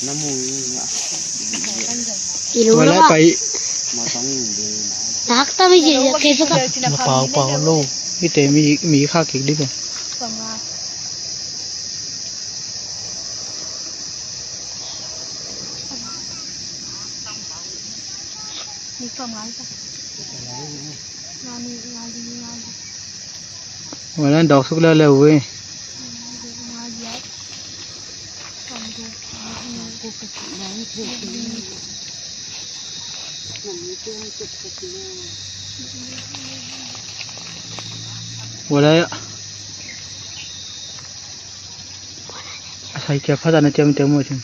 น้ำมูกอีรู้แล้วไปนักตาไม่เจอเก็บกันเปล่าเปล่าโลกพี่เตมีค่าเก็กดิบ่มีความงานปะงานนี้งานดีงานวันนั้นดอกสุกแล้วเว้ยวันนั้นใส่เก็บผ้าตาหน้าเจ้ามันเต็มหมดจริง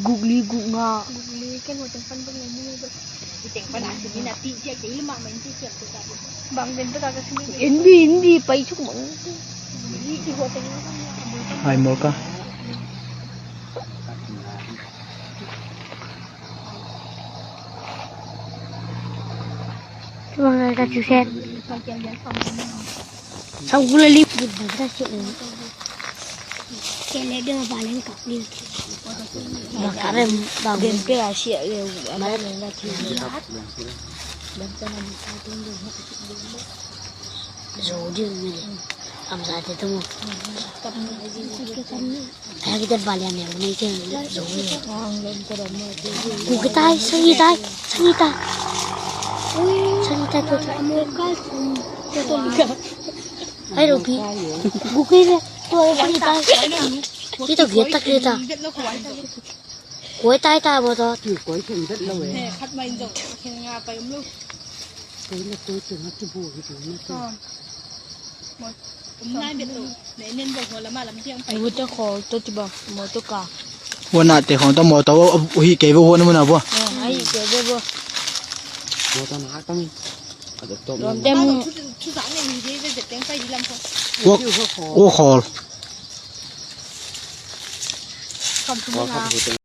Googly gunga. Googly kan macam fan bang ni ni. Teng pan nak sini nanti dia jadi lemah main tu siap tu. Bang den tu tak sini. Indi pai cuk mang. Ni di hotel ni. หายหมดก็วางอะไรจุดเช็ดเอากุหลาบบุบได้เช็ดเลยแกเลยเดินบาลงกับนี่บางครั้งบางเดือนก็เสียเลยอะไรเลยนะทีนี้บางครั้งมันตายตรงนี้โจดีเลยทำสัตย์ทั้งหมดแต่kita balik ni ni je zoe ku kita sanita tu amukal tu ai robi ku kira tu ai kita kita koi tai ta bo to koi thùng rất lâu rồi khát bay rồi khen nga bay luôn koi là tôi từng hấp cho bùa thì nóผมนายเบ็ดตัวเน้นบอกหัวละมาลำเที่ยงไป กูจะขอตัวจิบะหมอตัวกา วันนั้นแต่ของต้องหมอตัวอุ้ยเก็บไว้หัวนั่นมันเอาบ่ ไอ้เก๋บ่ โมตนาต้องก็จะต้ม รวมเต็ม ชุดสารเนี่ยมีที่เบ็ดแตงไฟดีลำเขา โอ้คอ คำชุมนา